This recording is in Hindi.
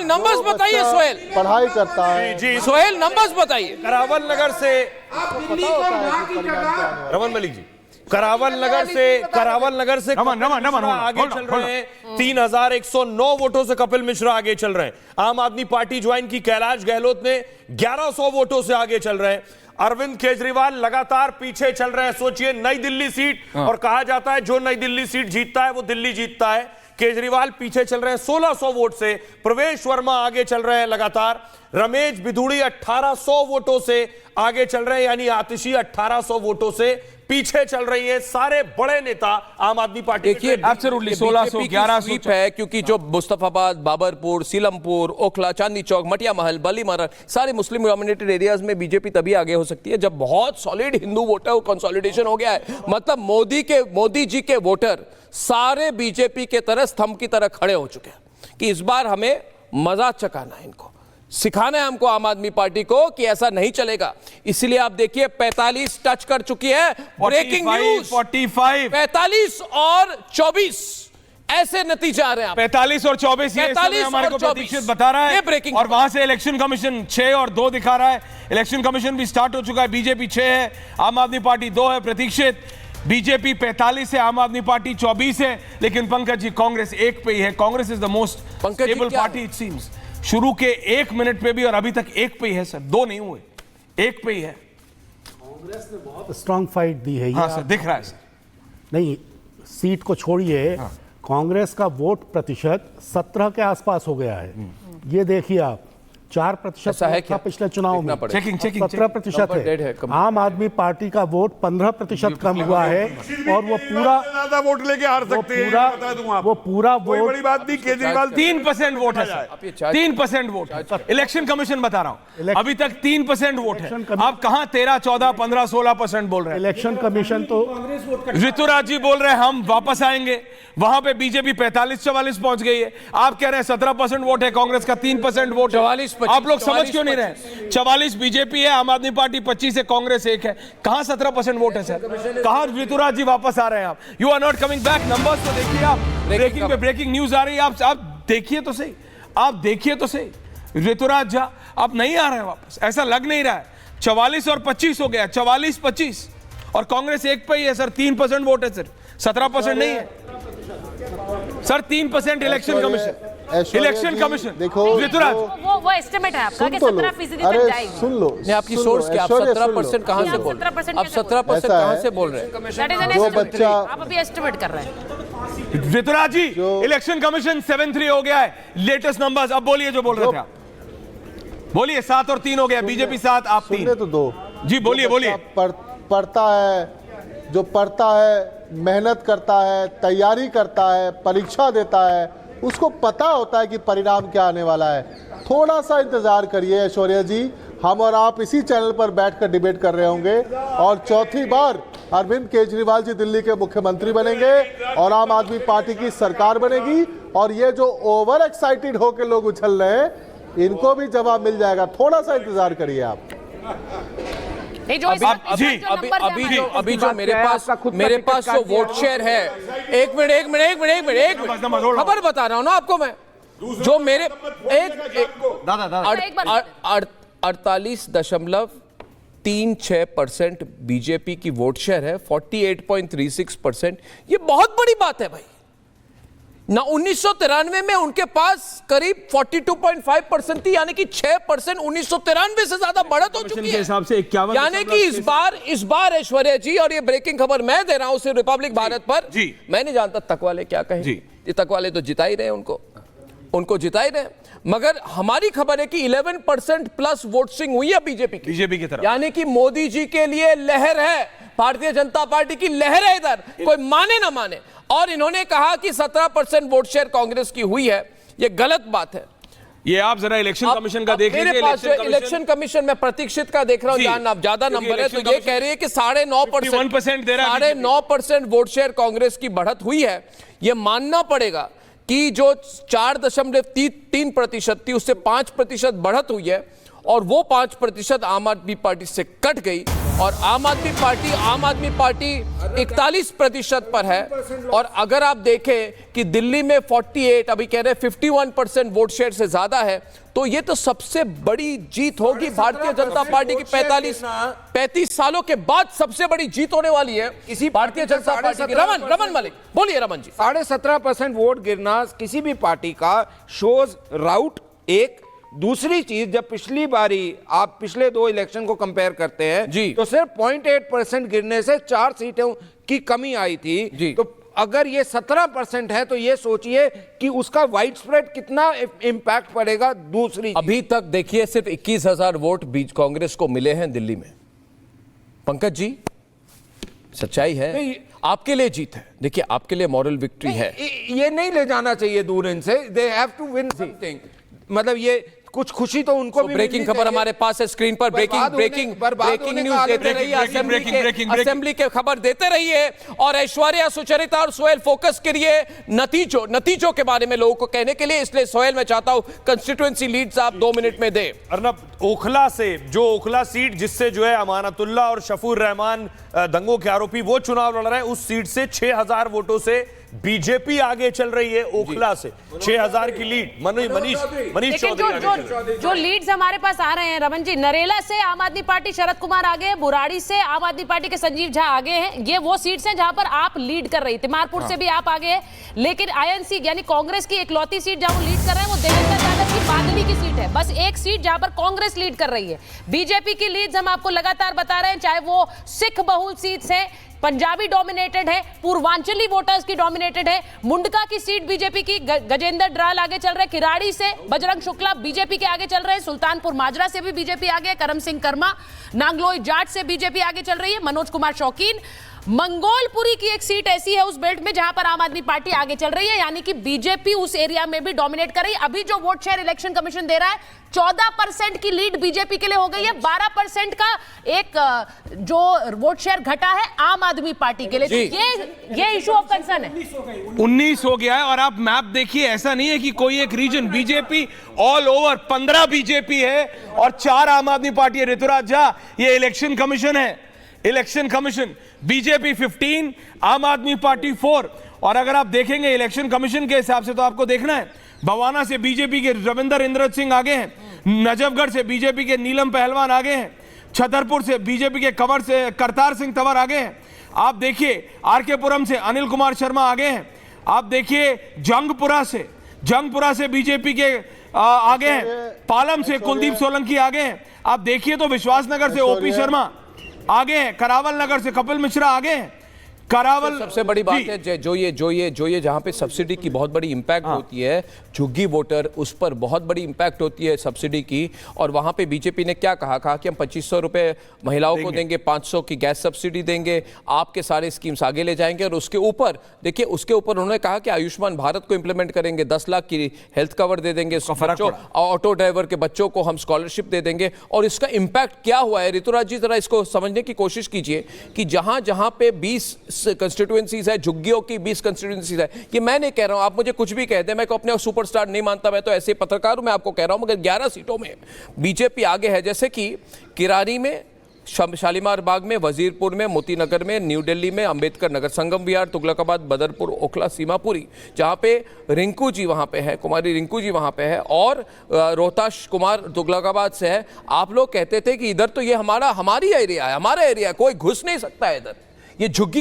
नंबर्स बताइए सोहेल, पढ़ाई करता है। जी सोहेल नंबर्स बताइए। करावल नगर से रमन मलिक जी, करावल नगर से आगे चल रहे हैं। 3109 वोटों से कपिल मिश्रा आगे चल रहे हैं। आम आदमी पार्टी ज्वाइन की कैलाश गहलोत ने 1100 वोटों से आगे चल रहे हैं। अरविंद केजरीवाल लगातार पीछे चल रहे हैं। सोचिए, नई दिल्ली सीट, और कहा जाता है जो नई दिल्ली सीट जीतता है वो दिल्ली जीतता है। केजरीवाल पीछे चल रहे हैं 1600 वोट से। प्रवेश वर्मा आगे चल रहे हैं लगातार। रमेश बिधूड़ी 1800 वोटों से आगे चल रहे हैं, यानी आतिशी 1800 वोटों से पीछे चल रही है। सारे बड़े नेता आम आदमी पार्टी देखिए, एब्सोल्युटली 1600 1100 है, क्योंकि जो मुस्तफाबाद, बाबरपुर, सीलमपुर, ओखला, चांदनी चौक, मटिया महल, बलीमारा, सारे मुस्लिम डोमिनेटेड एरियाज में बीजेपी तभी आगे हो सकती है जब बहुत सॉलिड हिंदू वोटर कंसोलिडेशन हो गया है। मतलब मोदी जी के वोटर सारे बीजेपी के तरह स्तंभ की तरह खड़े हो चुके हैं कि इस बार हमें मजा चकाना है, इनको सिखाना है हमको आम आदमी पार्टी को कि ऐसा नहीं चलेगा। इसलिए आप देखिए 45 टच कर चुकी है। ब्रेकिंग न्यूज 45 और 24 ऐसे नतीजे आ रहे हैं। 45 और 24 ये हमारे को प्रतीक्षित बता रहा है। ब्रेकिंग और वहां से इलेक्शन कमीशन 6 और 2 दिखा रहा है। इलेक्शन कमीशन भी स्टार्ट हो चुका है। बीजेपी 6 है, आम आदमी पार्टी 2 है। प्रतीक्षित, बीजेपी 45 है, आम आदमी पार्टी 24 है। लेकिन पंकज जी, कांग्रेस 1 पे ही है। Congress is the most stable party it seems. शुरू के 1 मिनट पे भी और अभी तक 1 पे ही है सर, 2 नहीं हुए, 1 पे ही है। कांग्रेस ने बहुत स्ट्रांग फाइट दी है। हाँ सर, दिख रहा है सर। नहीं, सीट को छोड़िए, कांग्रेस का वोट प्रतिशत 17 के आसपास हो गया है। ये देखिए आप, 4% है था पिछले चुनाव में, चेकिंग 17% है। आम आदमी पार्टी का वोट 15% कम हुआ है और वो पूरा ज्यादा वोट लेके हार सकते हैं, बता दूं आप। वो पूरा कोई वोट बड़ी बात नहीं। केजरीवाल 3% वोट है सर, 3% वोट है। इलेक्शन कमीशन बता रहा हूं, अभी तक 3% वोट है। आप कहां 13, 14, 15, 16% बोल रहे हैं। इलेक्शन कमीशन तो ऋतुराज जी बोल रहे हैं हम वापस आएंगे। वहां पे बीजेपी 45-44 पहुंच गई है। आप कह रहे हैं 17% वोट है, कांग्रेस का 3% वोट है। 44, आप लोग समझ क्यों नहीं रहे? 44 बीजेपी है, आम आदमी पार्टी 25 है, कांग्रेस 1 है। कहां 17% वोट है सर? कहां ऋतुराज जी वापस आ रहे हैं आप? You are not coming back. Numbers तो देखिए आप, ब्रेकिंग पे ब्रेकिंग न्यूज आ रही है। आप देखिए तो सही, आप देखिए तो सही। ऋतुराज झा आप नहीं आ रहे हैं वापस, ऐसा लग नहीं रहा है। 44 और 25 हो गया, 44-25, और कांग्रेस 1 पे ही है सर। 3% वोट है सर, 17% नहीं है सर। 3% इलेक्शन कमीशन देखो, ऋतुराज वो एस्टिमेट है आपका कि 17% तक जाएगी। सुन लो, नहीं, आपकी सोर्स क्या? आप 17% कहां से बोल रहे हैं? आप 17% कहां से बोल रहे हैं? जो बच्चा आप अभी एस्टिमेट कर रहे हैं। ऋतुराज जी, इलेक्शन कमीशन 7-3 हो गया है, लेटेस्ट नंबर्स। अब बोलिए जो बोल रहे थे आप, बोलिए। 7 और 3 हो गया, बीजेपी 7, आप 3। तो दो जी बोलिए। पढ़ता है, जो पढ़ता है, मेहनत करता है, तैयारी करता है, परीक्षा देता है, उसको पता होता है कि परिणाम क्या आने वाला है। थोड़ा सा इंतजार करिए ऐश्वर्या जी, हम और आप इसी चैनल पर बैठकर डिबेट कर रहे होंगे और चौथी बार अरविंद केजरीवाल जी दिल्ली के मुख्यमंत्री बनेंगे और आम आदमी पार्टी की सरकार बनेगी। और ये जो ओवर एक्साइटेड होकर लोग उछल रहे हैं, इनको भी जवाब मिल जाएगा। थोड़ा सा इंतजार करिए आप। नहीं, जो अभी जो मेरे पास जो वोट शेयर है, एक मिनट खबर बता रहा हूं ना आपको मैं, जो मेरे 48.36% बीजेपी की वोट शेयर है, 48.36%। ये बहुत बड़ी बात है भाई ना। 1993 में उनके पास करीब 42.5% थी, यानी कि 6% 1993 से ज्यादा बढ़त हो चुकी है। हिसाब से 51, यानी कि इस बार ऐश्वर्या जी, और ये ब्रेकिंग खबर मैं दे रहा हूं सिर्फ रिपब्लिक भारत पर जी। मैं नहीं जानता तकवाले क्या कहें, ये तकवाले तो जिता ही रहे, उनको जिता ही रहे। मगर हमारी खबर है कि 11% प्लस वोटिंग हुई है बीजेपी की तरफ, यानी कि मोदी जी के लिए लहर है, भारतीय जनता पार्टी की लहर है इधर, कोई माने ना माने। और इन्होंने कहा कि 17% वोट शेयर कांग्रेस की हुई है, ये गलत बात है। ये आप जरा इलेक्शन कमीशन का देख लीजिए। मेरे पास इलेक्शन कमीशन में प्रतीक्षित का देख रहा हूं, जानना ज्यादा नंबर है, तो ये कह रही है कि 9.5% वोट शेयर कांग्रेस की बढ़त हुई है। ये मानना पड़ेगा कि जो 4.3% थी उससे 5% बढ़त हुई है। और वो 5% आम आदमी पार्टी से कट गई और आम आदमी पार्टी 41% पर है। और अगर आप देखें कि दिल्ली में 48, अभी कह रहे हैं 51% वोट शेयर से ज्यादा है, तो ये तो सबसे बड़ी जीत होगी भारतीय जनता पार्टी की। 35 सालों के बाद सबसे बड़ी जीत होने वाली है इसी भारतीय जनता पार्टी की। रमन मलिक बोलिए। रमन जी, 17.5% वोट गिरना किसी भी पार्टी का शोज राउट। एक दूसरी चीज, जब पिछली बारी आप पिछले 2 इलेक्शन को कंपेयर करते हैं जी, तो सिर्फ 0.8% गिरने से 4 सीटों की कमी आई थी जी। तो अगर ये 17% है तो ये सोचिए कि उसका वाइड स्प्रेड कितना इंपैक्ट पड़ेगा। दूसरी अभी तक देखिए सिर्फ 21,000 वोट बीच कांग्रेस को मिले हैं दिल्ली में। पंकज जी, सच्चाई है, आपके लिए जीत है। देखिए, आपके लिए मॉरल विक्ट्री है। ये नहीं ले जाना चाहिए दूर इनसे। They have to win something. मतलब ये कुछ खुशी तो उनको भी ब्रेकिंग खबर हमारे पास है स्क्रीन पर। ब्रेकिंग न्यूज देते रहिए, असेंबली के खबर देते रहिए। और ऐश्वर्या, सुचरिता और सोहेल फोकस करिए नतीजों के बारे में लोगों को कहने के लिए। इसलिए सोहेल, मैं चाहता हूं कंस्टिट्यूएंसी लीड्स आप 2 मिनट में दें। अर्नब, ओखला से जो ओखला सीट जिससे जो है अमानतुल्लाह और शफूर रहमान दंगों के आरोपी वो चुनाव लड़ रहे हैं, उस सीट से 6,000 वोटों से बीजेपी आगे चल रही है। ओखला से 6,000 की लीड। मनीष चौधरी। जो लीड्स हमारे पास आ रहे हैं रमन जी, नरेला से आम आदमी पार्टी शरद कुमार आगे है, बुराड़ी से आम आदमी पार्टी के संजीव झा आगे हैं। ये वो सीट्स हैं जहां पर आप लीड कर रही। तिमारपुर से भी आप आगे हैं, लेकिन आईएनसी यानी कांग्रेस की इकलौती सीट जहां वो लीड कर रहे हैं वो देवेंद्र यादव की बादली की सीट है। बस एक सीट जहां पर कांग्रेस लीड कर रही है। बीजेपी की लीड्स हम आपको लगातार बता रहे हैं, चाहे वो सिख बहुल सीट्स है, पंजाबी डोमिनेटेड है, पूर्वांचली वोटर्स की डोमिनेटेड है। मुंडका की सीट बीजेपी की, गजेंद्र ड्राल आगे चल रहे, किराड़ी से बजरंग शुक्ला बीजेपी के आगे चल रहे हैं, सुल्तानपुर माजरा से भी बीजेपी आगे है, करम सिंह कर्मा, नांगलोई जाट से बीजेपी आगे चल रही है, मनोज कुमार शौकीन। मंगोलपुरी की एक सीट ऐसी है उस बेल्ट में जहां पर आम आदमी पार्टी आगे चल रही है, यानी कि बीजेपी उस एरिया में भी डोमिनेट कर रही है। अभी जो वोट शेयर इलेक्शन कमीशन दे रहा है, 14% की लीड बीजेपी के लिए हो गई है, 12% का एक जो वोट शेयर घटा है आम आदमी पार्टी के लिए। ये इशू ऑफ कंसर्न है। 19 हो गया है। और आप मैप देखिए, ऐसा नहीं है कि कोई एक reason, BJP all over 15 BJP है और 4 आम आदमी पार्टी है। ऋतुराज झा, ये इलेक्शन कमीशन है, इलेक्शन कमीशन। बीजेपी 15, आम आदमी पार्टी 4। और अगर आप देखेंगे इलेक्शन कमीशन के हिसाब से तो आपको देखना है, बवाना से बीजेपी के रविंदर इंद्रज सिंह आगे हैं, नजफगढ़ से बीजेपी के नीलम पहलवान आगे हैं, छतरपुर से बीजेपी के कंवर से करतार सिंह तंवर आगे हैं। आप देखिए आरके पुरम से अनिल कुमार शर्मा आगे हैं। आप देखिए जंगपुरा से बीजेपी के आगे हैं, पालम से कुलदीप सोलंकी आगे हैं। आप देखिए तो विश्वासनगर से ओपी शर्मा आगे हैं, करावल नगर से कपिल मिश्रा आगे हैं। करावल सबसे बड़ी बात है जो ये जहां पे सब्सिडी की बहुत बड़ी इंपैक्ट होती है, झुग्गी वोटर, उस पर बहुत बड़ी इंपैक्ट होती है सब्सिडी की। और वहां पे बीजेपी ने क्या कहा कि हम 2500 रुपए महिलाओं को देंगे, 500 की गैस सब्सिडी देंगे, आपके सारे स्कीम्स आगे ले जाएंगे। और उसके ऊपर देखिए, उसके ऊपर उन्होंने कहा कि आयुष्मान भारत को इंप्लीमेंट करेंगे, 10 लाख की हेल्थ कवर दे देंगे, ऑटो ड्राइवर के बच्चों को हम स्कॉलरशिप दे देंगे। और इसका इंपैक्ट क्या हुआ है, ऋतुराज जी जरा इसको समझने की कोशिश कीजिए कि जहां जहां पे 20 कंस्टिट्यूएंसीज है, झुग्गियों की 20 कंस्टिट्यूएंसीज है। ये मैं नहीं कह रहा हूं, आप मुझे कुछ भी कह दें, मैं को अपने सुपरस्टार नहीं मानता, मैं तो ऐसे पत्रकार हूं, मैं आपको कह रहा हूं। मगर 11 सीटों में बीजेपी आगे है, जैसे कि किरारी में, शालीमार बाग में, वजीरपुर में, मोतीनगर में, न्यू दिल्ली में, अंबेडकर नगर, संगम विहार, तुगलकाबाद, बदरपुर, ओखला, सीमापुरी, जहां पे रिंकू जी वहां पे है, कुमारी रिंकू जी वहां पे है, और रोहताश कुमार तुगलकाबाद से है। आप लोग कहते थे कि इधर तो ये हमारी एरिया है, हमारा एरिया है, कोई घुस नहीं सकता है इधर। ये झुग्गी